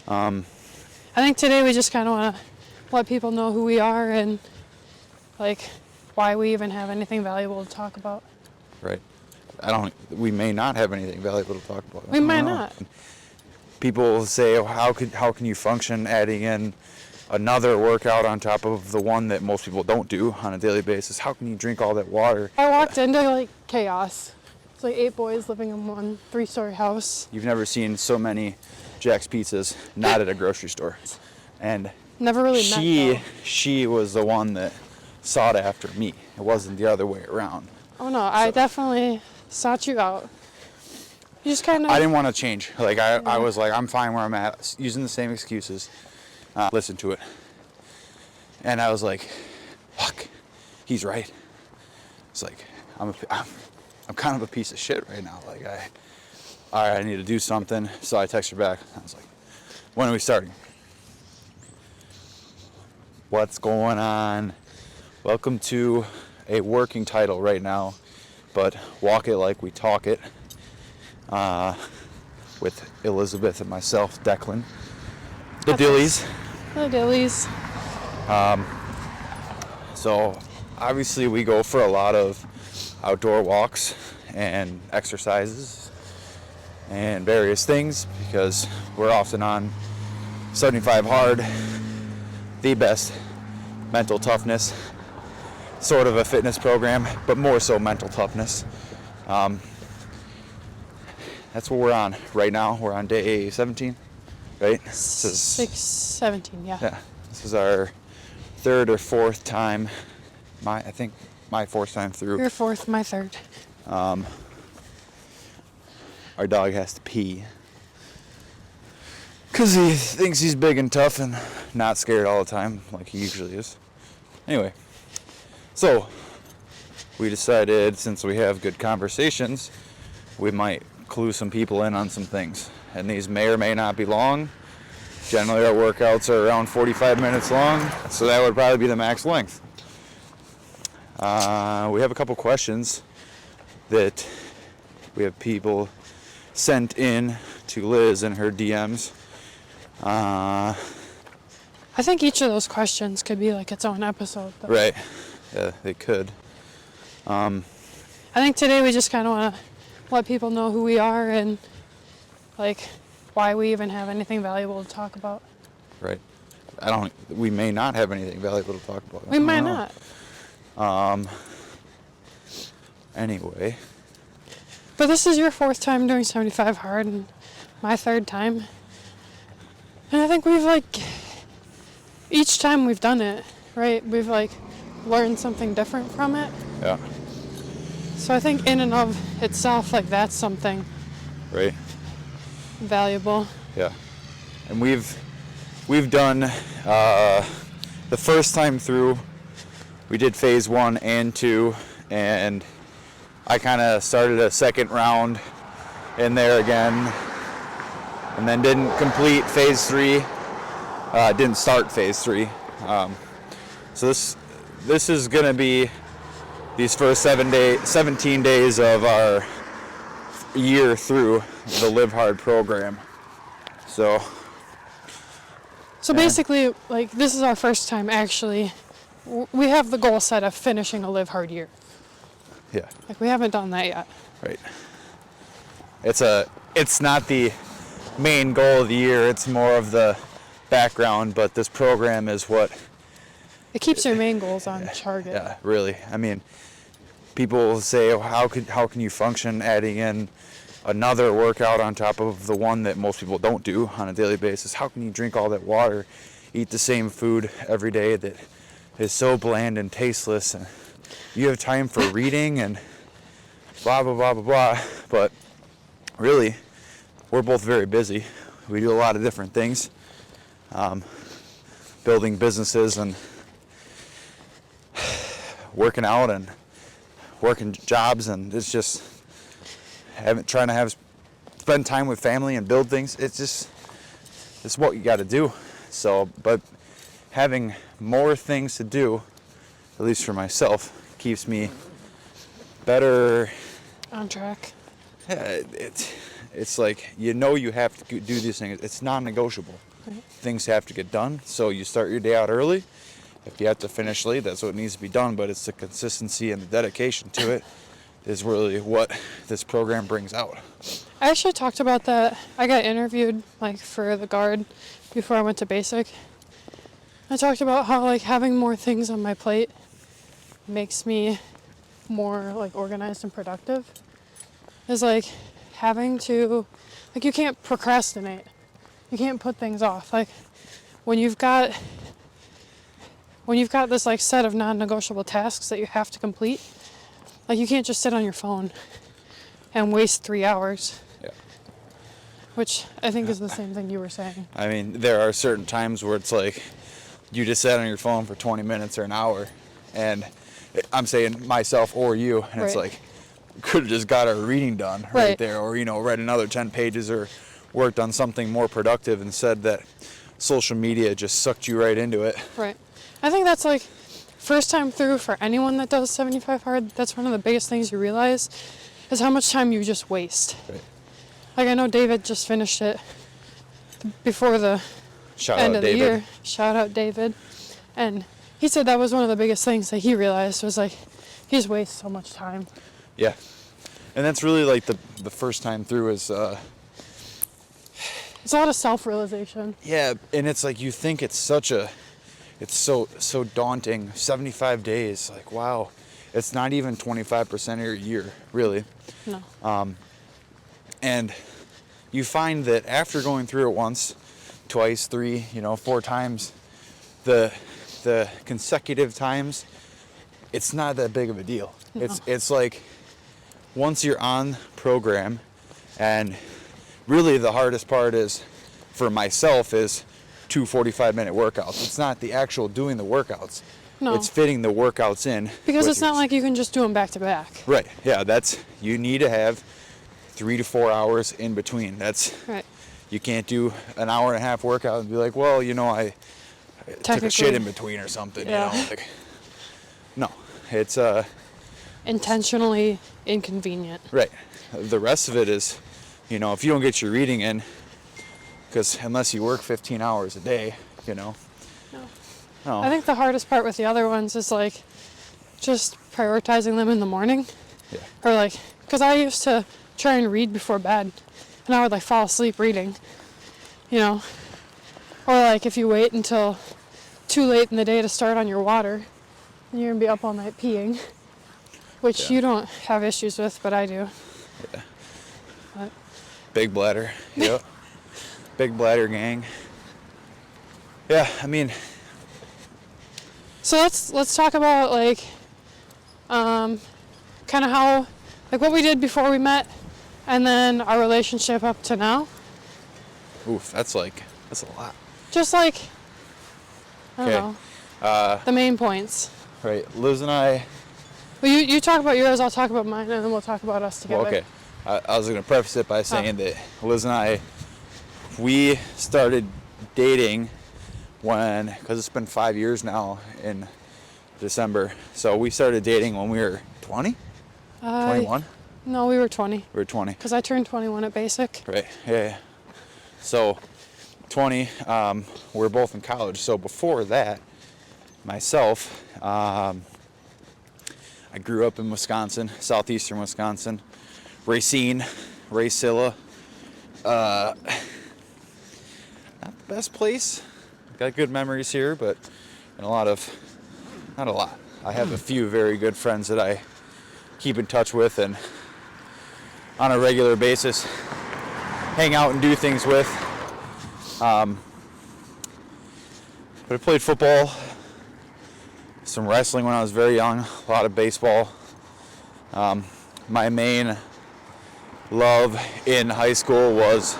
I think today we just kind of want to let people know who we are and like why we even have anything valuable to talk about. Right. We may not have anything valuable to talk about. We might not. People say, oh, how can you function adding in another workout on top of the one that most people don't do on a daily basis? How can you drink all that water? I walked into like chaos. It's like 8 boys living in one 3-story house. You've never seen so many Jack's Pizzas not at a grocery store. And never really met, she was the one that sought after me. It wasn't the other way around. Oh no, I definitely sought you out. You just kind of... I didn't want to change. Like I was like, I'm fine where I'm at, using the same excuses. Listen to it. And I was like, fuck, he's right. It's like, I'm kind of a piece of shit right now. Like all right, I need to do something. So I texted her back. I was like, when are we starting? What's going on? Welcome to a working title right now, but Walk It Like We Talk It, with Elizabeth and myself, Declan. The Dilleys. The Dilleys. So obviously we go for a lot of outdoor walks and exercises and various things because we're often on 75 hard, the best mental toughness, sort of a fitness program, but more so mental toughness. That's what we're on right now. We're on day 17, right? 17, yeah. Yeah. This is our third or fourth time. I think my fourth time through. Your fourth, my third. Our dog has to pee because he thinks he's big and tough and not scared all the time like he usually is. Anyway, so we decided since we have good conversations, we might clue some people in on some things. And these may or may not be long. Generally our workouts are around 45 minutes long, so that would probably be the max length. We have a couple questions that we have people sent in to Liz in her DMs. I think each of those questions could be like its own episode, though. Right. Yeah, they could. I think today we just kind of want to let people know who we are and like why we even have anything valuable to talk about. Right. We may not have anything valuable to talk about. We might not. Anyway. But this is your fourth time doing 75 hard and my third time. And I think we've each time we've done it, right, we've learned something different from it. Yeah. So I think in and of itself, that's something. Right. Valuable. Yeah. And we've done, the first time through, we did phase 1 and 2, and I kind of started a second round in there again, and then didn't complete phase 3, didn't start phase 3. So this is going to be these first 17 days of our year through the Live Hard program. So basically, this is our first time actually. We have the goal set of finishing a Live Hard year. Yeah. We haven't done that yet. Right. It's not the main goal of the year. It's more of the background, but this program is what it keeps your main goals on target. Yeah, really. I mean, people say, oh, how can you function adding in another workout on top of the one that most people don't do on a daily basis? How can you drink all that water, eat the same food every day that is so bland and tasteless, and you have time for reading and blah, blah, blah, blah, blah. But really, we're both very busy. We do a lot of different things, building businesses and working out and working jobs, and it's just trying to spend time with family and build things. It's what you got to do. So, but having more things to do, at least for myself, keeps me better on track. Yeah, it's like, you have to do these things. It's non-negotiable. Right. Things have to get done. So you start your day out early. If you have to finish late, that's what needs to be done. But it's the consistency and the dedication to it is really what this program brings out. I actually talked about that. I got interviewed like for the guard before I went to basic. I talked about how like having more things on my plate makes me more like organized and productive. Is like having to, like, you can't procrastinate. You can't put things off. Like when you've got this like set of non-negotiable tasks that you have to complete, like you can't just sit on your phone and waste 3 hours. Yeah. Which I think is the same thing you were saying. I mean, there are certain times where it's like you just sat on your phone for 20 minutes or an hour, and I'm saying myself or you, and it's Right. like, could have just got our reading done right there, or read another 10 pages or worked on something more productive, instead that social media just sucked you right into it. Right. I think that's like first time through for anyone that does 75 hard. That's one of the biggest things you realize is how much time you just waste. Right. Like I know David just finished it before the Shout end out of David. the year. Shout out David. And he said that was one of the biggest things that he realized was like he just wastes so much time. Yeah. And that's really like the first time through is It's a lot of self-realization. yeah, and it's like you think it's so daunting. 75 days, like wow. It's not even 25% of your year, really. No. And you find that after going through it once, twice, 3, 4 times, the consecutive times, it's not that big of a deal. No. It's like once you're on program, and really the hardest part is for myself is 2 45-minute workouts. It's not the actual doing the workouts. No. It's fitting the workouts in. Because with it's not your- like you can just do them back to back. Right. Yeah, you need to have 3 to 4 hours in between. Right. You can't do an hour and a half workout and be like, well, I took a Technically. shit in between or something, Yeah. like, no, it's Intentionally inconvenient. right. The rest of it is, if you don't get your reading in, because unless you work 15 hours a day, No. no. I think the hardest part with the other ones is like just prioritizing them in the morning. Yeah. Or like, because I used to try and read before bed, and I would like fall asleep reading, Or like if you wait until too late in the day to start on your water, then you're gonna be up all night peeing, which Yeah. you don't have issues with, but I do. Yeah. But Big bladder. Yep. Big bladder gang. Yeah, I mean, so let's talk about like kind of how like what we did before we met, and then our relationship up to now. oof, that's a lot. Just like I don't Okay. know the main points. Right, Liz and I. Well, you talk about yours, I'll talk about mine, and then we'll talk about us together. Well, okay. I was going to preface it by saying that Liz and I, we started dating because it's been 5 years now in December. So we started dating when we were 20? 21? No, we were 20. We were 20. Because I turned 21 at basic. Right, yeah. So 20, we're both in college. So before that, myself, I grew up in Wisconsin, southeastern Wisconsin. Racine, Racilla. Not the best place. Got good memories here, but not a lot. I have a few very good friends that I keep in touch with and on a regular basis hang out and do things with. But I played football, some wrestling when I was very young, a lot of baseball. My main love in high school was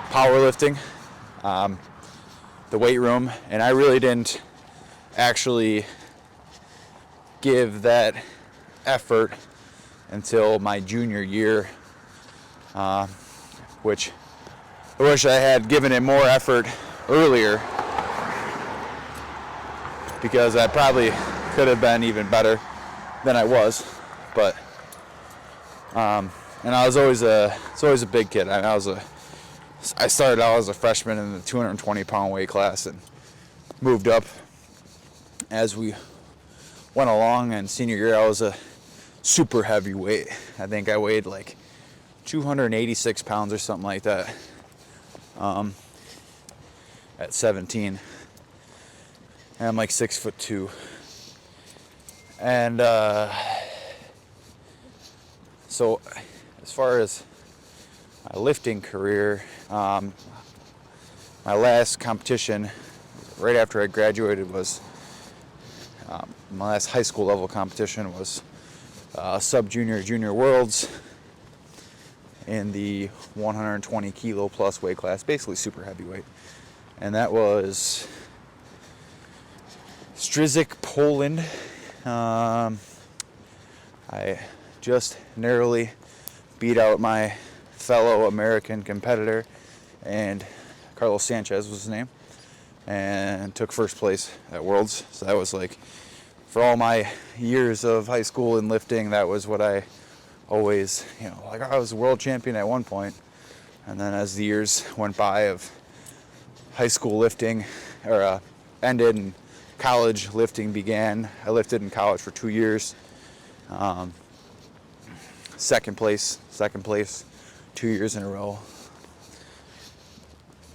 powerlifting, the weight room, and I really didn't actually give that effort until my junior year, which I wish I had given it more effort earlier, because I probably could have been even better than I was. But And I was always a big kid. I started out as a freshman in the 220-pound weight class and moved up as we went along. And senior year, I was a super heavyweight. I think I weighed like 286 pounds or something like that at 17. And I'm like 6'2". And so as far as my lifting career, my last competition right after I graduated was my last high school level competition was sub-junior junior worlds in the 120 kilo plus weight class, basically super heavyweight. And that was Strzyk, Poland. I just narrowly beat out my fellow American competitor, and Carlos Sanchez was his name, and took first place at Worlds. So that was like, for all my years of high school and lifting, that was what I always, like I was a world champion at one point. And then as the years went by of high school lifting, ended and college lifting began, I lifted in college for 2 years. Second place, 2 years in a row.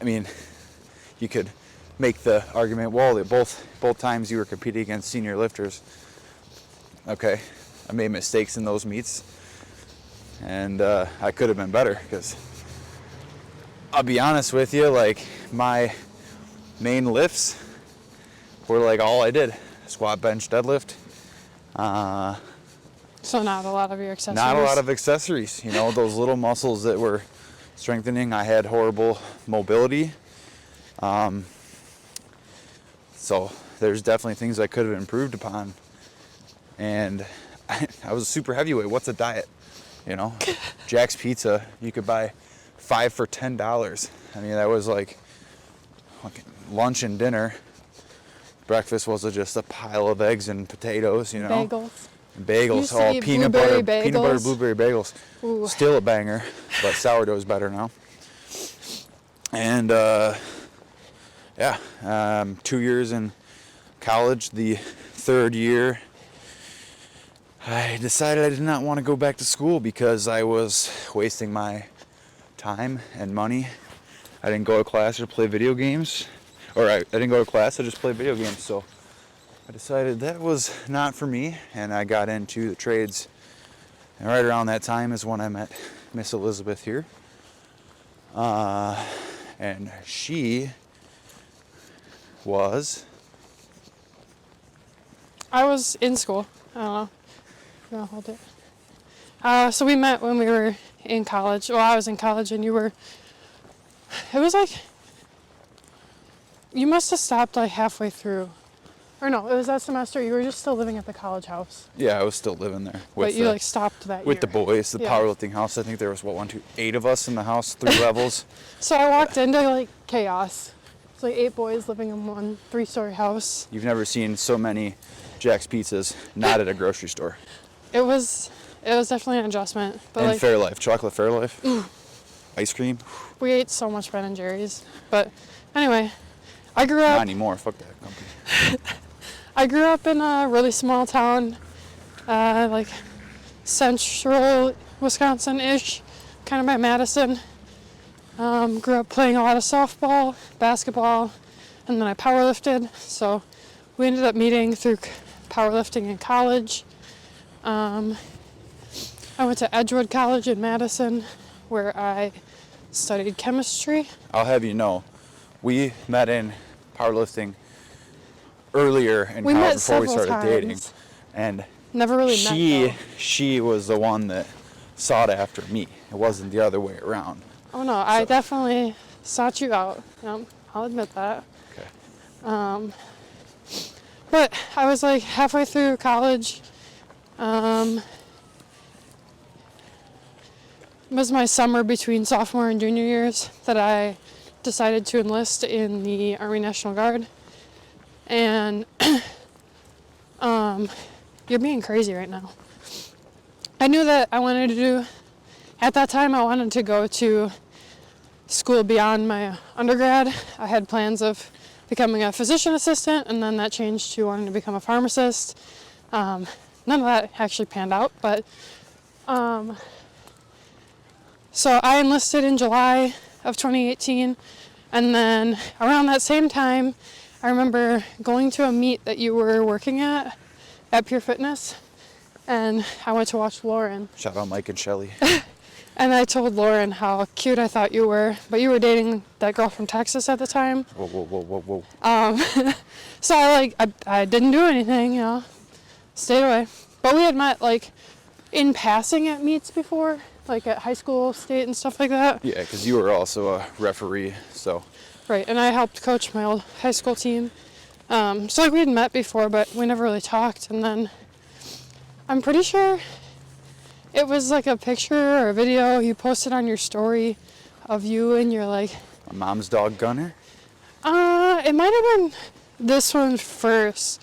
I mean, you could make the argument, well, that both times you were competing against senior lifters. Okay, I made mistakes in those meets, and I could have been better, because I'll be honest with you, like, my main lifts were like all I did: squat, bench, deadlift. So not a lot of your accessories? Not a lot of accessories. Those little muscles that were strengthening, I had horrible mobility. So there's definitely things I could have improved upon. And I was a super heavyweight. What's a diet? Jack's Pizza, you could buy 5 for $10. I mean, that was like lunch and dinner. Breakfast was just a pile of eggs and potatoes, Bagels, all peanut butter blueberry bagels. Ooh. Still a banger, but sourdough's better now. And 2 years in college. The third year, I decided I did not want to go back to school because I was wasting my time and money. I didn't go to class or play video games, I didn't go to class, I just played video games. So I decided that was not for me, and I got into the trades. And right around that time is when I met Miss Elizabeth here. And she was... I was in school. I don't know. You want to hold it? So we met when we were in college. Well, I was in college and you were... It was like... You must have stopped like halfway through. Or no, it was that semester. You were just still living at the college house. Yeah, I was still living there. But you stopped that with year. The boys, the Yeah. powerlifting house. I think there was 8 of us in the house, 3 levels. So I walked into like chaos. It's like 8 boys living in one 3-story house. You've never seen so many Jack's Pizzas not at a grocery store. It was definitely an adjustment. But And like, Fairlife, chocolate Fairlife, ice cream. we ate so much Ben and Jerry's. But anyway, I grew Not up. anymore. Fuck that company. I grew up in a really small town, like central Wisconsin-ish, kind of by Madison. Grew up playing a lot of softball, basketball, and then I powerlifted. So we ended up meeting through powerlifting in college. I went to Edgewood College in Madison, where I studied chemistry. I'll have you know, we met in powerlifting earlier in We college met before we several started dating. times. And Never really met though. she was the one that sought after me. It wasn't the other way around. Oh no, I definitely sought you out. Yep, I'll admit that. Okay. But I was like halfway through college. It was my summer between sophomore and junior years that I decided to enlist in the Army National Guard. And you're being crazy right now. I knew that I wanted to do at that time I wanted to go to school beyond my undergrad. I had plans of becoming a physician assistant, and then that changed to wanting to become a pharmacist. None of that actually panned out, but so I enlisted in July of 2018, and then around that same time, I remember going to a meet that you were working at Pure Fitness, and I went to watch Lauren. Shout out Mike and Shelly. And I told Lauren how cute I thought you were, but you were dating that girl from Texas at the time. Whoa, whoa, whoa, whoa, whoa. So I didn't do anything, you know, stayed away. But we had met like in passing at meets before, like at high school, state, and stuff like that. Yeah, because you were also a referee, so. Right, and I helped coach my old high school team. So like we had met before, but we never really talked. And then I'm pretty sure it was like a picture or a video you posted on your story of you and your like... A mom's dog Gunner? It might have been this one first.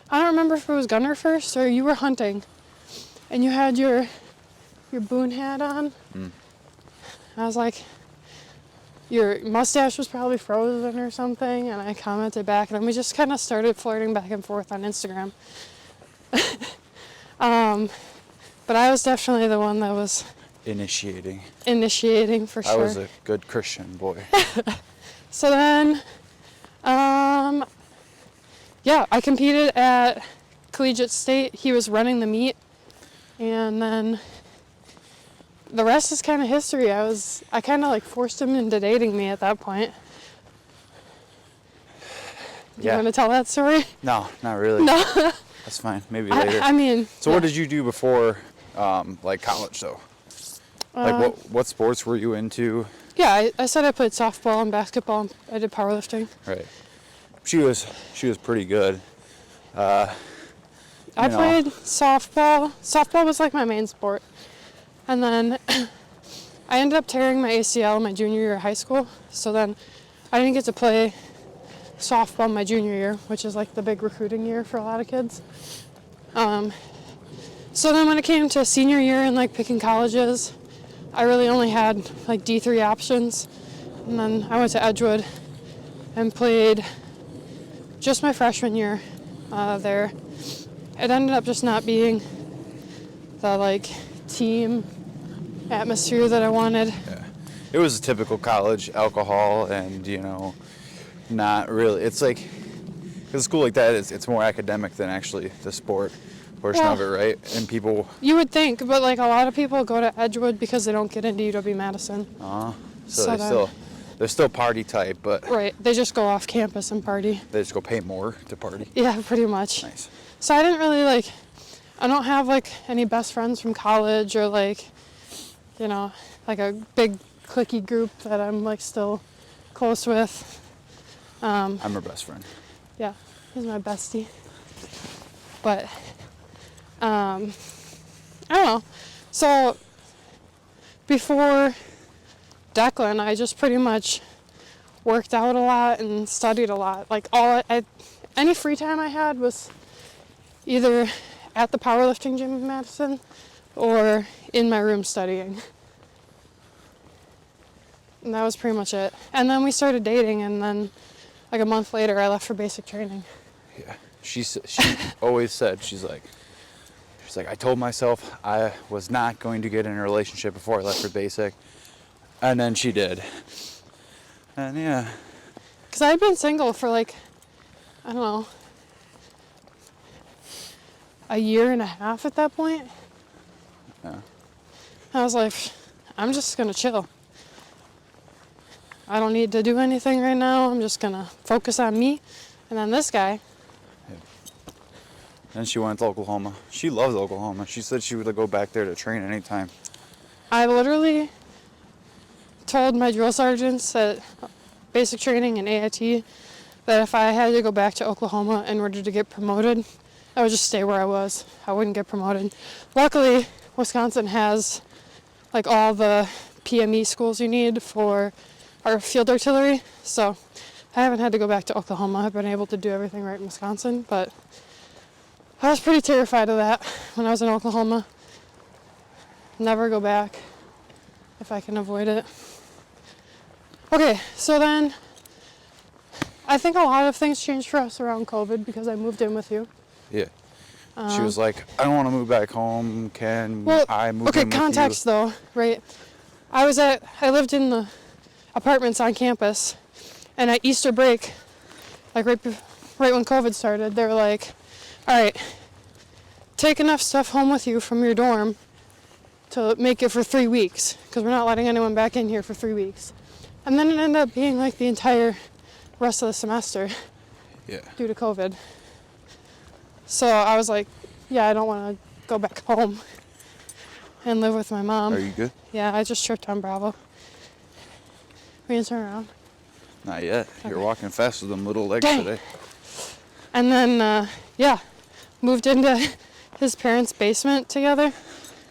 I don't remember if it was Gunner first or you were hunting. And you had your Boone hat on. I was like, your mustache was probably frozen or something, and I commented back, and then we just kind of started flirting back and forth on Instagram. But I was definitely the one that was Initiating for sure. I was a good Christian boy. So then, yeah, I competed at Collegiate State. He was running the meet, and then the rest is kind of history. I kind of like forced him into dating me at that point. Yeah. You want to tell that story? No, not really. No. That's fine. Maybe later. I mean. So what did you do before, like college though? Like what sports were you into? Yeah, I said I played softball and basketball. I did powerlifting. Right. She was pretty good. I played softball. Softball was like my main sport. And then I ended up tearing my ACL my junior year of high school. So then I didn't get to play softball my junior year, which is like the big recruiting year for a lot of kids. So then when it came to senior year and like picking colleges, I really only had like D3 options. And then I went to Edgewood and played just my freshman year there. It ended up just not being the like team atmosphere that I wanted. Yeah. It was a typical college, alcohol, and not really. It's like, because a school like that, it's more academic than actually the sport portion of it, right? And people... You would think, but like a lot of people go to Edgewood because they don't get into UW-Madison. So they're still party type, but... Right, they just go off campus and party. They just go pay more to party? Yeah, pretty much. Nice. So I didn't really I don't have like any best friends from college or like a big cliquey group that I'm like still close with. I'm her best friend. Yeah, he's my bestie. But I don't know. So before Declan, I just pretty much worked out a lot and studied a lot. Like any free time I had was either at the powerlifting gym in Madison or in my room studying. And that was pretty much it. And then we started dating, and then like a month later I left for basic training. Yeah. She always said, she's like, I told myself I was not going to get in a relationship before I left for basic. And then she did. And yeah. Because I had been single for I don't know, a year and a half at that point. Yeah. I was like, I'm just going to chill. I don't need to do anything right now. I'm just going to focus on me. And then this guy. Yeah. Then she went to Oklahoma. She loves Oklahoma. She said she would go back there to train anytime. I literally told my drill sergeants at basic training and AIT that if I had to go back to Oklahoma in order to get promoted, I would just stay where I was. I wouldn't get promoted. Luckily, Wisconsin has all the PME schools you need for our field artillery, so I haven't had to go back to Oklahoma. I've been able to do everything right in Wisconsin, but I was pretty terrified of that when I was in Oklahoma. Never go back. if I can avoid it. Okay, so then I think a lot of things changed for us around COVID because I moved in with you. Yeah. She was like, I don't want to move back home. Can I move okay, in with context you? though, right? I lived in the apartments on campus, and at Easter break, like right when COVID started, they were like, all right, take enough stuff home with you from your dorm to make it for 3 weeks, because we're not letting anyone back in here for 3 weeks. And then it ended up being like the entire rest of the semester. Yeah. Due to COVID. So I was like, yeah, I don't want to go back home and live with my mom. Are you good? Yeah, I just tripped on Bravo. We can turn around. Not yet. Okay. You're walking fast with them little legs Dang. today. And then, moved into his parents' basement together.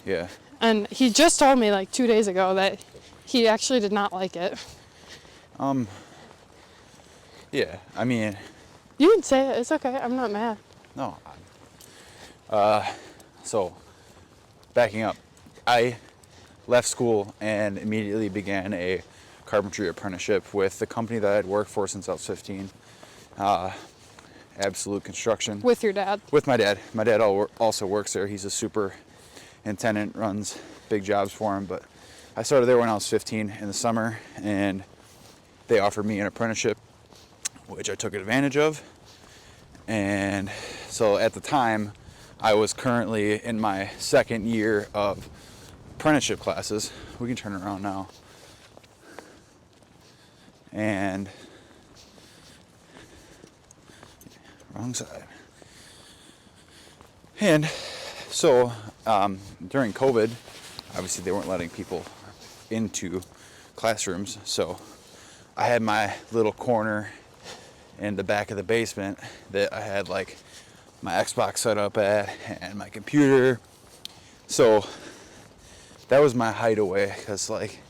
Yeah. And he just told me like 2 days ago that he actually did not like it. Yeah, I mean... You can say it. It's okay. I'm not mad. No. So, backing up. I left school and immediately began a carpentry apprenticeship with the company that I'd worked for since I was 15. Absolute Construction. With your dad? With my dad. My dad also works there. He's a superintendent, runs big jobs for him. But I started there when I was 15 in the summer, and they offered me an apprenticeship, which I took advantage of. And so at the time, I was currently in my second year of apprenticeship classes. We can turn around now. And wrong side. And so during COVID, obviously they weren't letting people into classrooms, so I had my little corner in the back of the basement that I had like my Xbox set up at and my computer. So that was my hideaway, because like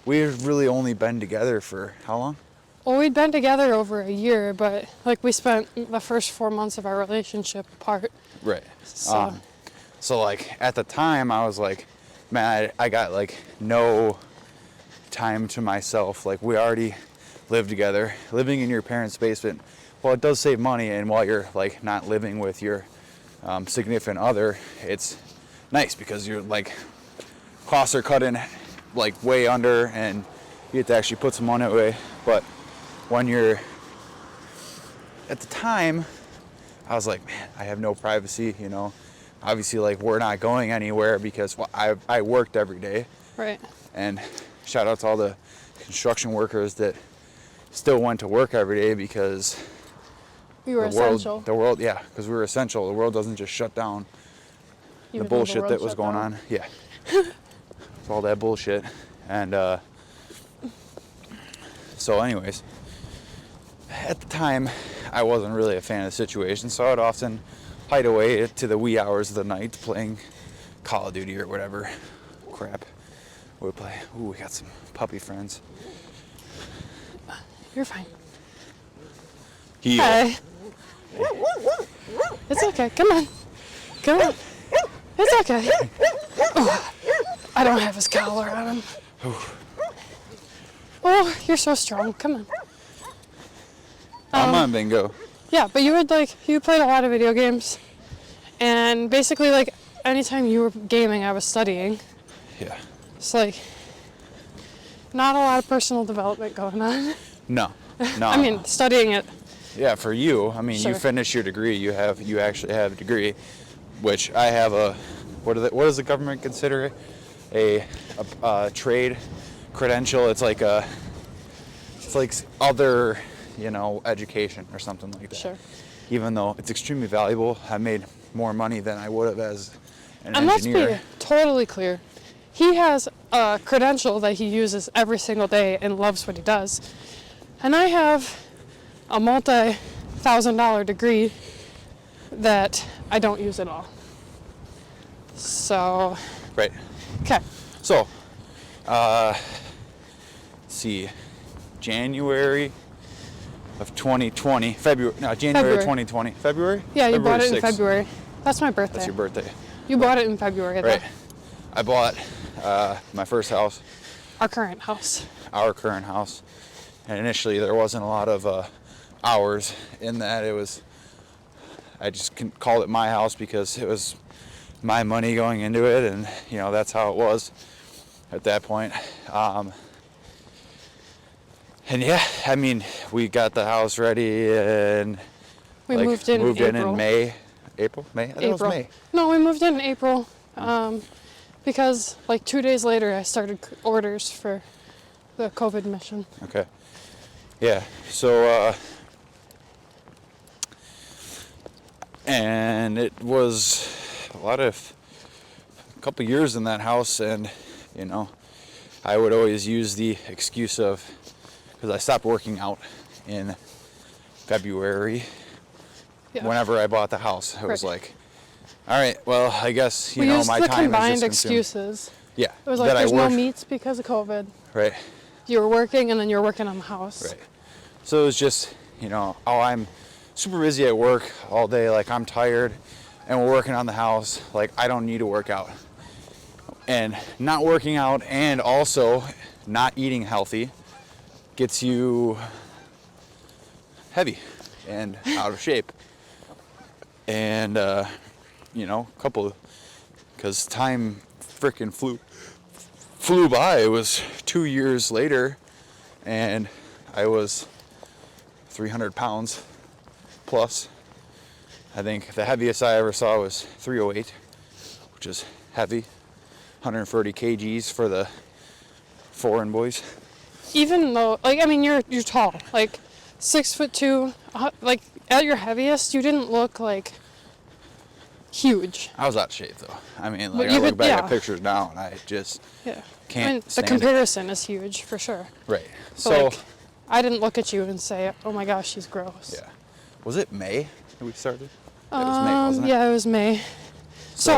we've really only been together for how long? Well, we'd been together over a year, but like we spent the first 4 months of our relationship apart. Right. So, like at the time I was like, man, I got like no time to myself. Like we already live together. Living in your parents' basement, well, it does save money, and while you're like not living with your significant other, it's nice because you're like costs are cut in like way under, and you get to actually put some money away. But when you're at the time, I was like, man, I have no privacy, you know. Obviously, like we're not going anywhere because I worked every day. right. And shout out to all the construction workers that still went to work every day because We were essential. Yeah, because we were essential. The world doesn't just shut down. Even The though bullshit world that was shut going down. on. Yeah. It's all that bullshit. And so anyways, at the time, I wasn't really a fan of the situation, so I'd often hide away to the wee hours of the night playing Call of Duty or whatever crap we would play. Ooh, we got some puppy friends. You're fine. Heel. Hi. It's okay. Come on. Come on. It's okay. Oh, I don't have his collar on him. Oh, you're so strong. Come on. I'm on bingo. Yeah, but you played a lot of video games, and basically like anytime you were gaming, I was studying. Yeah. It's like not a lot of personal development going on. No. I mean, studying it. Yeah, for you. I mean, Sure. you finished your degree. You actually have a degree, which I have a. What does the government consider it? A trade credential. It's like other, education or something like that. Sure. Even though it's extremely valuable, I made more money than I would have as an And let's engineer. be totally clear. He has a credential that he uses every single day and loves what he does. And I have a multi-$1,000 degree that I don't use at all. So, Right. okay. So, let's see, January of 2020, January of 2020, February? Yeah, you bought it in 6th. February. That's my birthday. That's your birthday. You bought it in February, though. Right. I bought my first house Our current house. Our current house. And initially there wasn't a lot of hours in that. I just called it my house because it was my money going into it, and that's how it was at that point. And yeah, I mean, we got the house ready and We moved in May. April? May? I thought it was May. No, we moved in April because like 2 days later I started orders for the COVID mission. Okay. Yeah, so and it was a couple years in that house, and I would always use the excuse of, because I stopped working out in February. Yeah. Whenever I bought the house, I was like, all right, well, I guess we used my the time combined is just excuses. Yeah, it was like there's no meets because of COVID. Right. You were working, and then you were working on the house. Right. So it was just, I'm super busy at work all day, like I'm tired, and we're working on the house, like I don't need to work out. And not working out and also not eating healthy gets you heavy and out of shape. And, because time freaking flew by. It was 2 years later, and I was 300 pounds plus. I think the heaviest I ever saw was 308, which is heavy. 130 kgs for the foreign boys. Even though, you're tall, 6'2", like at your heaviest, you didn't look like huge. I was out of shape though. I look back at pictures now and I just can't the comparison is huge for sure. Right. So I didn't look at you and say, oh my gosh, she's gross. Yeah. Was it May that we started? It was May, wasn't it? Yeah, it was May. So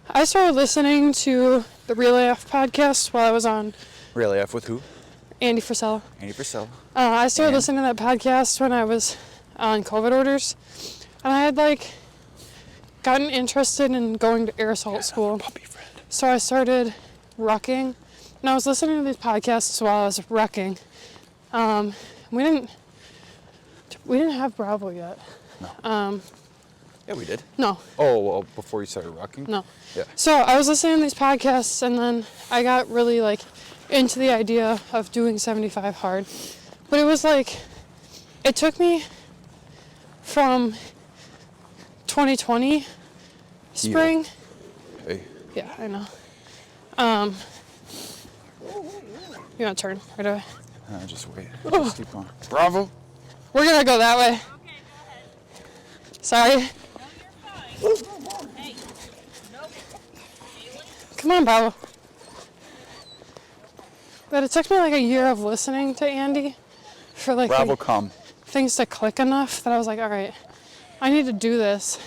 I started listening to the Real AF podcast while I was on. Real AF with who? Andy Frisella. I started listening to that podcast when I was on COVID orders, and I had gotten interested in going to air assault school. Puppy friend. So I started rucking, and I was listening to these podcasts while I was rucking. We didn't have Bravo yet. No. Yeah, we did. No. Oh, well, before you started rucking? No. Yeah. So I was listening to these podcasts, and then I got really into the idea of doing 75 hard. But it was it took me from 2020 spring. Yeah. Hey. Yeah, I know. You want to turn right away? Just wait. Just keep going. Bravo. We're going to go that way. Okay, go ahead. Sorry. No, you're fine. Hey. Nope. Come on, Bravo. But it took me a year of listening to Andy for Bravo, come. things to click enough that I was like, all right, I need to do this.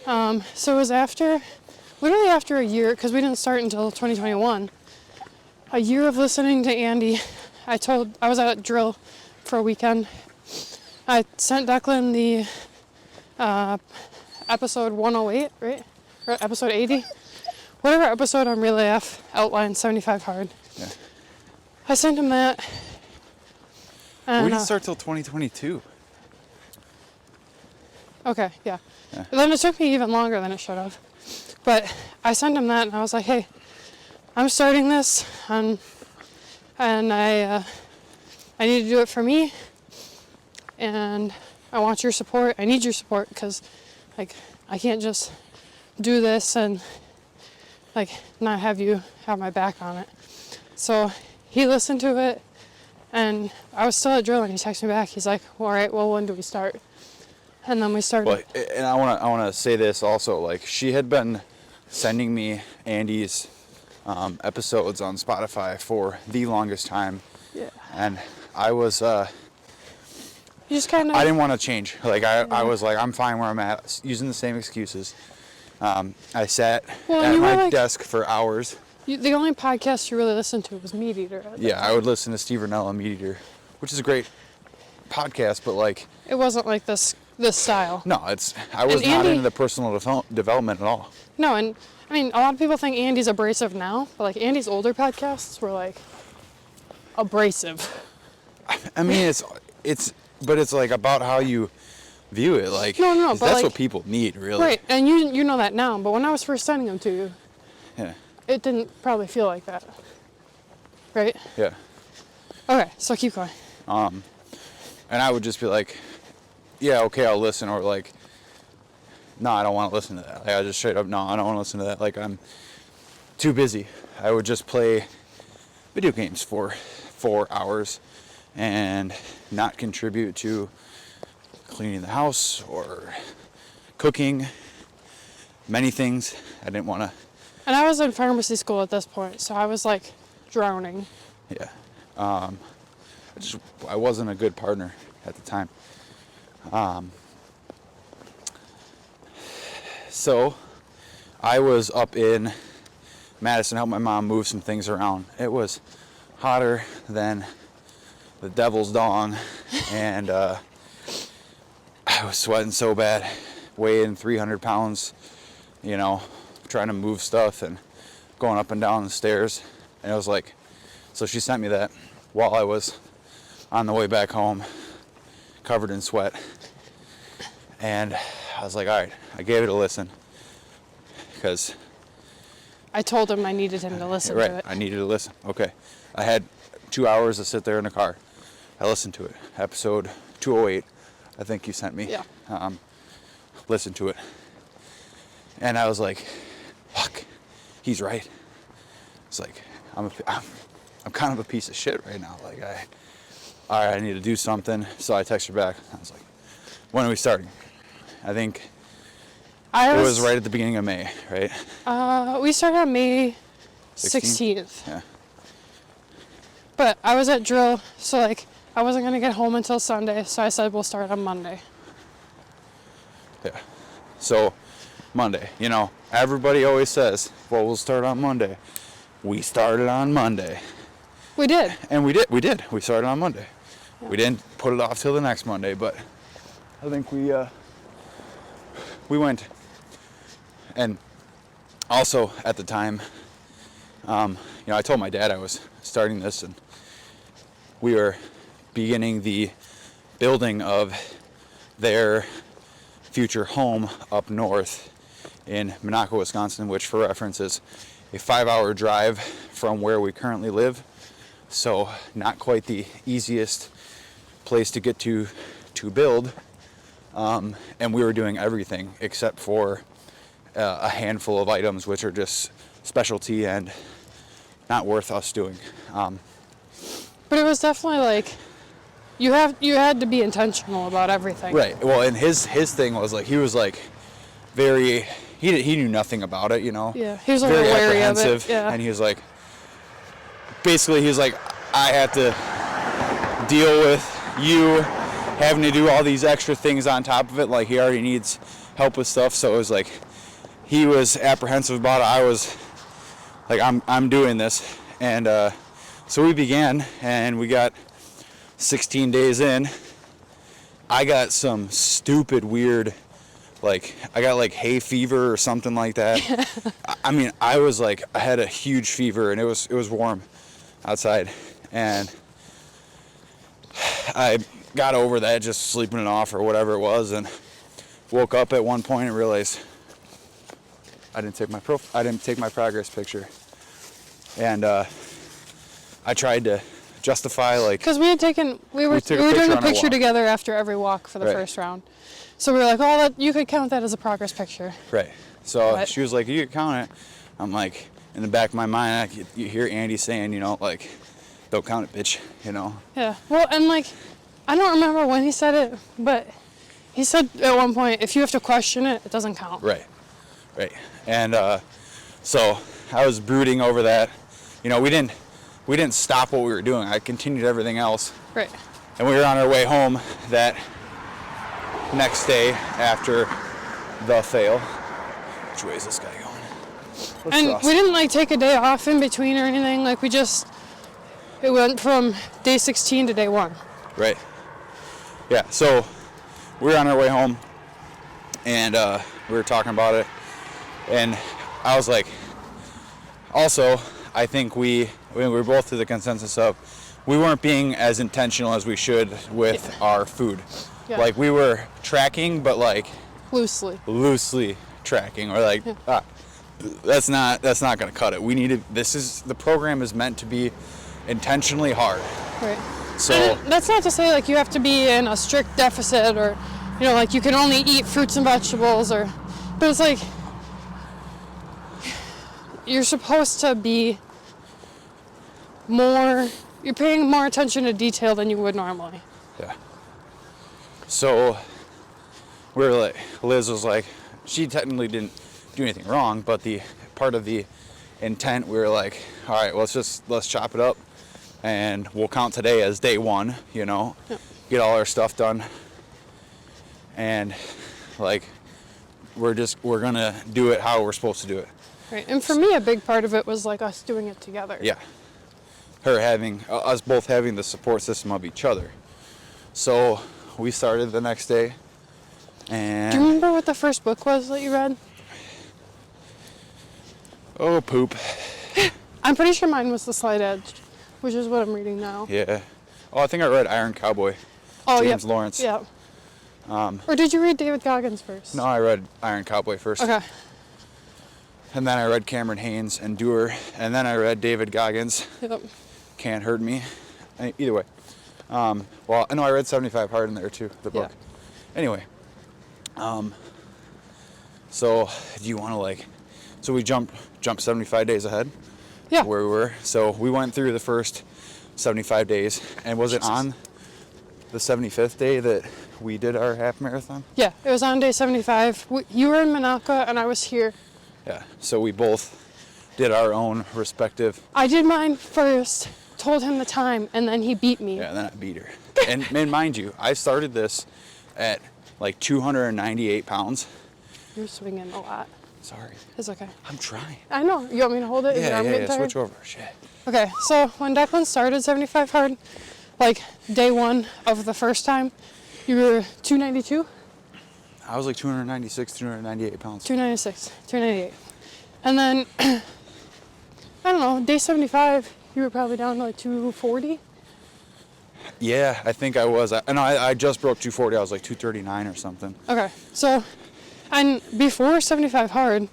So it was literally after a year, because we didn't start until 2021, a year of listening to Andy. I was at drill for a weekend. I sent Declan the episode 108, right? Or episode 80. Whatever episode on Real AF outlined 75 hard. Yeah. I sent him that. And, we didn't start till 2022. Okay, yeah. Then it took me even longer than it should have. But I sent him that, and I was like, hey, I'm starting this, and I need to do it for me, and I want your support. I need your support, because, I can't just do this and, not have you have my back on it. So he listened to it, and I was still at drill, and he texted me back. He's like, all right, well, when do we start? And then we started. Well, and I want to say this also. She had been sending me Andy's episodes on Spotify for the longest time. Yeah. And I was. You just kind of. I didn't want to change. I was like, I'm fine where I'm at, using the same excuses. I sat at my desk for hours. The only podcast you really listened to was Meat Eater. Yeah, I would listen to Steve Rinella, Meat Eater, which is a great podcast, but it wasn't like this this style. No, I was And not Andy- into the personal development at all. No, and I mean, a lot of people think Andy's abrasive now, but like Andy's older podcasts were like abrasive. I mean, but it's like about how you view it. Like, No, 'cause but that's like- what people need, really. Right, and you know that now, but when I was first sending them to you, Yeah. it didn't probably feel like that. Right? Yeah. Okay, so keep going. And I would just be like, yeah, okay, I'll listen, or like, no, I don't want to listen to that. Like, I just straight up, no, I don't want to listen to that. Like, I'm too busy. I would just play video games for 4 hours and not contribute to cleaning the house or cooking, many things. I didn't want to. And I was in pharmacy school at this point, so I was like drowning. Yeah. I wasn't a good partner at the time. So I was up in Madison, helping my mom move some things around. It was hotter than the devil's dong, and I was sweating so bad, weighing 300 pounds, trying to move stuff and going up and down the stairs. And it was like, so she sent me that while I was on the way back home, covered in sweat. And I was like, all right, I gave it a listen, because I told him I needed him to listen right, to it. I needed to listen. Okay, I had 2 hours to sit there in the car. I listened to it. Episode 208, I think you sent me. Yeah. Listened to it, and I was like, fuck, he's right. It's like I'm kind of a piece of shit right now. Like, all right, I need to do something. So I texted her back. I was like, when are we starting? I think it was right at the beginning of May, right? We started on May 16th? 16th. Yeah. But I was at drill, so like I wasn't gonna get home until Sunday, so I said we'll start on Monday. Yeah. So Monday, everybody always says, well, we'll start on Monday. We started on Monday. We did. And we did. We started on Monday. Yeah. We didn't put it off till the next Monday, but I think we went. And also at the time, I told my dad I was starting this, and we were beginning the building of their future home up north in Minocqua, Wisconsin, which for reference is a 5-hour drive from where we currently live. So not quite the easiest place to get to build. And we were doing everything except for a handful of items which are just specialty and not worth us doing. But it was definitely like you had to be intentional about everything. Right. Well, and his thing was like, he was like very, he knew nothing about it, Yeah. He was a very little wary of apprehensive. it. Yeah. And he was like, basically he was like, I have to deal with you having to do all these extra things on top of it. Like, he already needs help with stuff. So it was like, he was apprehensive about it. I was like, I'm doing this. And so we began, and we got 16 days in. I got some stupid weird, like, I got like hay fever or something like that. I mean, I had a huge fever, and it was warm outside, and I got over that just sleeping it off or whatever it was, and woke up at one point and realized I didn't take my progress picture. And I tried to justify, like, Because we were doing a picture together after every walk for the first round. So we were like, oh, you could count that as a progress picture. Right. So But she was like, you could count it. I'm like, in the back of my mind, you hear Andy saying, like, don't count it, bitch, Yeah. Well, and like, I don't remember when he said it, but he said at one point, if you have to question it, it doesn't count. Right. And so I was brooding over that. We didn't stop what we were doing. I continued everything else. Right. And we were on our way home that next day after the fail. Which way is this guy going? And we didn't like take a day off in between or anything. Like, it went from day 16 to day 1. Right. Yeah, so we were on our way home, and we were talking about it, and I was like, also, I think we were both to the consensus of we weren't being as intentional as we should with our food. Yeah. Like, we were tracking, but like Loosely. tracking, or like that's not gonna cut it. We need to. The program is meant to be intentionally hard. Right. So And that's not to say like you have to be in a strict deficit, or like you can only eat fruits and vegetables, but it's like you're supposed to be you're paying more attention to detail than you would normally. yeah. So we were like, Liz was like, she technically didn't do anything wrong, but the part of the intent, we were like, all right, let's chop it up, and we'll count today as day one, Yeah. get all our stuff done, and like we're gonna do it how we're supposed to do it. Right. And for me, a big part of it was like us doing it together. Yeah. Us both having the support system of each other. So we started the next day, and Do you remember what the first book was that you read? oh, poop. I'm pretty sure mine was The Slight Edge, which is what I'm reading now. Yeah. Oh, I think I read Iron Cowboy. Oh, James yep. Lawrence. Yeah. Or did you read David Goggins first? No, I read Iron Cowboy first. Okay. And then I read Cameron Haynes' Endure, and then I read David Goggins' Yep. Can't Hurt Me. Either way. Well, I know I read 75 Hard in there too, the book. Yeah. Anyway. So do you want to so we jump 75 days ahead? Yeah. Where we were. So we went through the first 75 days, and was it on the 75th day that we did our half marathon? Yeah, it was on day 75. You were in Minocqua and I was here. Yeah. So we both did our own respective. I did mine first, told him the time, and then he beat me. Yeah, then I beat her. and mind you, I started this at like 298 pounds. You're swinging a lot. Sorry. It's okay. I'm trying. I know. You want me to hold it? Is your arm getting tired? Switch over. Shit. Okay, so when Declan started 75 hard, like day one of the first time, you were 292? I was like 296, 298 pounds. 296, 298. And then, I don't know, day 75, you were probably down to like 240? Yeah, I think I was. I just broke 240. I was like 239 or something. Okay, so, and before 75 hard,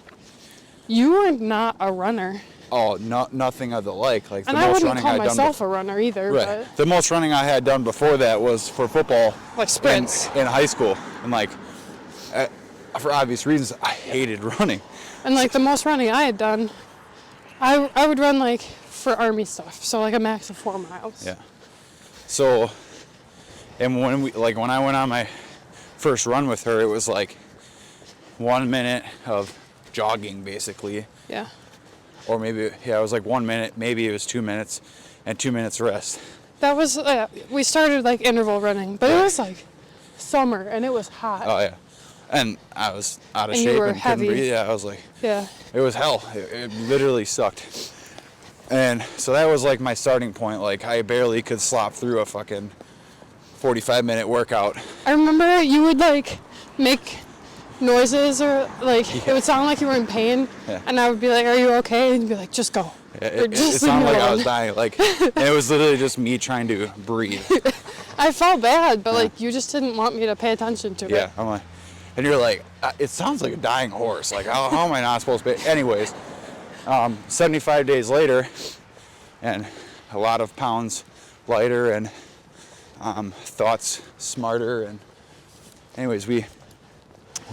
you were not a runner. Oh, nothing of the like. Like the And I most wouldn't running call I'd done. myself a runner either, Right. The most running I had done before that was for football. Like sprints. In high school, and for obvious reasons, I hated running. And like the most running I had done, I would run like for army stuff, so like a max of 4 miles. Yeah. So, and when I went on my first run with her, it was like 1 minute of jogging basically. Yeah. Or maybe, it was like 1 minute, maybe it was 2 minutes, and 2 minutes rest. That was, we started like interval running, but it was like summer and it was hot. Oh yeah. And I was out of And you shape were and heavy. couldn't breathe. Yeah, I was like, Yeah. it was hell. It literally sucked. And so that was like my starting point. Like I barely could slop through a fucking 45-minute workout. I remember you would like make noises or like it would sound like you were in pain, Yeah. and I would be like, "Are you okay?" And you'd be like, "Just go." Yeah, Or it just sounded leave me like I was alone. dying. Like, and it was literally just me trying to breathe. I felt bad, but like you just didn't want me to pay attention to Yeah, it. I'm like, and you're like, it sounds like a dying horse. Like, how am I not supposed to be? Anyways, 75 days later, and a lot of pounds lighter, and thoughts smarter, and anyways, we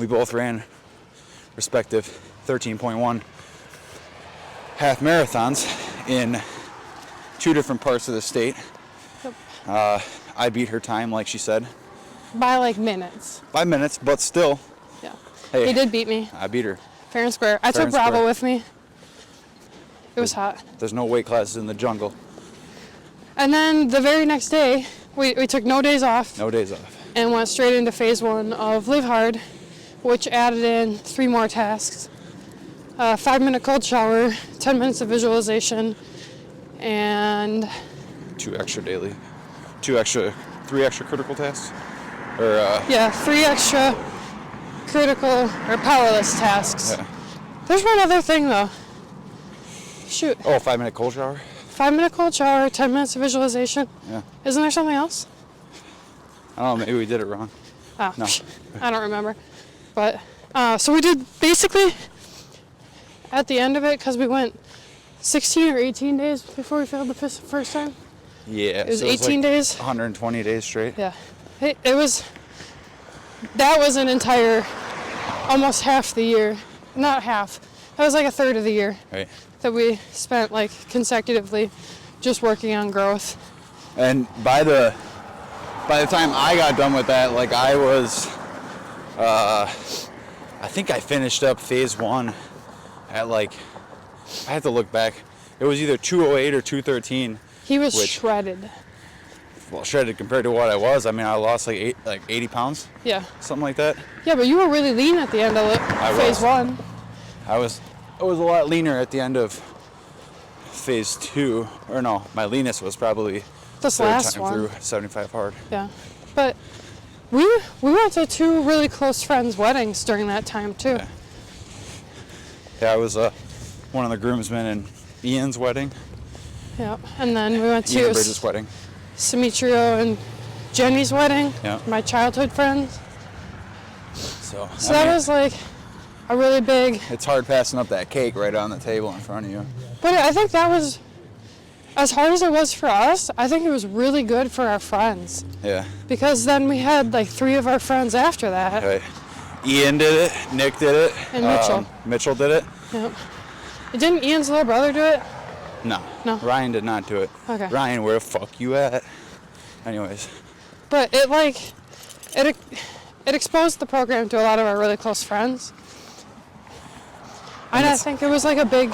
both ran respective 13.1 half marathons in 2 different parts of the state. Yep. I beat her time, like she said, By like minutes. by minutes, but still, Yeah. hey, He did beat me, I beat her. fair and square. I Fair took and Bravo square. with me. It was hot. There's no weight classes in the jungle. And then the very next day, we took no days off. No days off. And went straight into phase 1 of Live Hard, which added in 3 more tasks. 5-minute cold shower, 10 minutes of visualization, and 3 extra critical tasks. Or Yeah, 3 extra critical or powerless tasks. yeah. There's one other thing though. Shoot. Oh, 5-minute cold shower. 5-minute cold shower, 10 minutes of visualization. Yeah. Isn't there something else? I don't know. Maybe we did it wrong. Oh, No. I don't remember. But, so we did basically at the end of it, because we went 16 or 18 days before we failed the first time. Yeah. It was so 18 like days. 120 days straight. Yeah. It was, that was an entire, almost half the year. Not half. That was like a third of the year Right. that we spent like consecutively just working on growth. And by the time I got done with that, like I was, I think I finished up phase 1 at like, I have to look back. It was either 208 or 213. He was Which- shredded. Well, shredded compared to what I was. I mean, I lost like 80 pounds, Yeah. something like that. Yeah, but you were really lean at the end of phase was. 1. I was a lot leaner at the end of phase 2. Or no, my leanest was probably This third last time one. through 75 hard. Yeah. But we went to 2 really close friends' weddings during that time too. Yeah. Yeah, I was one of the groomsmen in Ian's wedding, Yeah. And then we went Ian to and Bridget's wedding. Simitrio and Jenny's wedding, Yeah. my childhood friends. So So I that mean, was like a really big, it's hard passing up that cake right on the table in front of you. but I think that was, as hard as it was for us, I think it was really good for our friends. Yeah. Because then we had like 3 of our friends after that. Right. Ian did it. Nick did it. And Mitchell. Mitchell did it. Yep. Didn't Ian's little brother do it? No. No. Ryan did not do it. Okay. Ryan, where the fuck you at? Anyways. But it like, it exposed the program to a lot of our really close friends. And I think it was like a big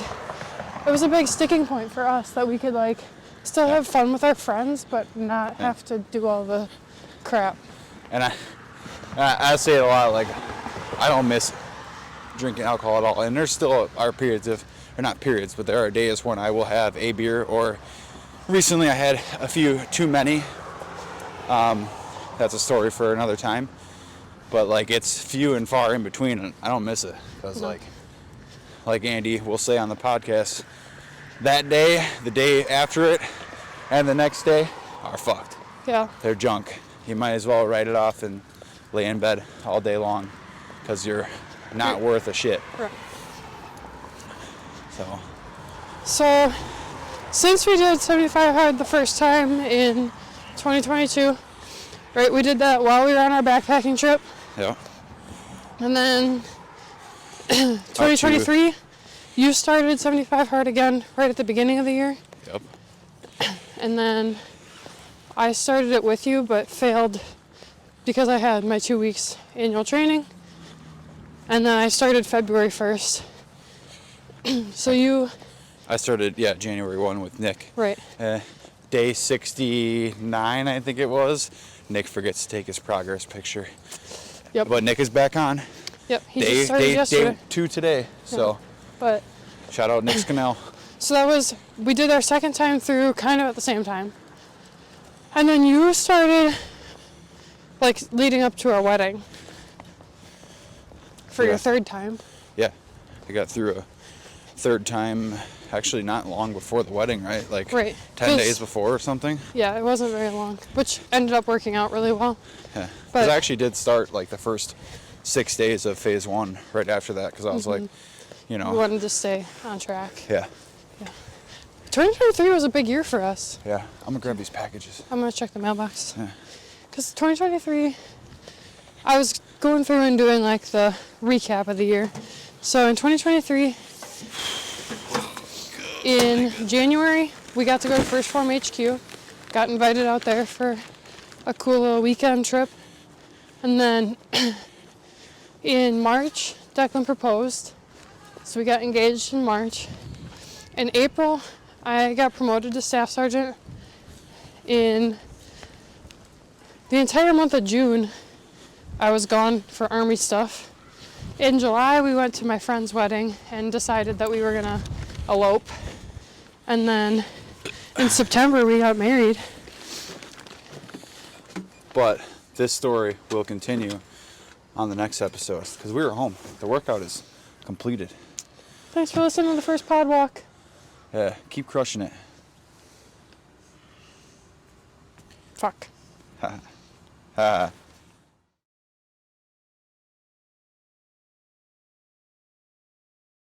sticking point for us that we could like still have fun with our friends, but not have to do all the crap. And I say it a lot, like, I don't miss drinking alcohol at all. And there's still are periods of, or not periods, but there are days when I will have a beer, or recently I had a few too many. That's a story for another time. But like, it's few and far in between, and I don't miss it. Because like Andy will say on the podcast, that day, the day after it, and the next day are fucked. Yeah. They're junk. You might as well write it off and lay in bed all day long, because you're not worth a shit. Right. So, Since we did 75 hard the first time in 2022, right, we did that while we were on our backpacking trip. yeah. And then 2023, you started 75 hard again right at the beginning of the year. Yep. And then I started it with you, but failed because I had my 2 weeks annual training. And then I started February 1st. So you, I started, January 1 with Nick. right, Day 69, I think it was. Nick forgets to take his progress picture. yep, But Nick is back on. yep, he just started day yesterday. 2 today. So, But, shout out Nick's Canal. so that was, we did our second time through kind of at the same time. And then you started, like, leading up to our wedding for Yeah. your third time. Yeah. I got through a third time, actually not long before the wedding, right? Like Right. 10 'Cause- days before or something. Yeah, it wasn't very long, which ended up working out really well. Yeah. But- Because I actually did start like the first 6 days of phase 1 right after that, because I was like, you know. We wanted to stay on track. Yeah. 2023 was a big year for us. Yeah. I'm going to grab these packages. I'm going to check the mailbox. Yeah. Because 2023, I was going through and doing like the recap of the year. So in 2023, in January, we got to go to First Form HQ. Got invited out there for a cool little weekend trip. And then in March, Declan proposed. So we got engaged in March. In April, I got promoted to staff sergeant. In the entire month of June, I was gone for Army stuff. In July, we went to my friend's wedding and decided that we were gonna elope. And then in September, we got married. But this story will continue on the next episode because we were home. The workout is completed. Thanks for listening to the first Podwalk. Yeah, keep crushing it. Fuck. Ha.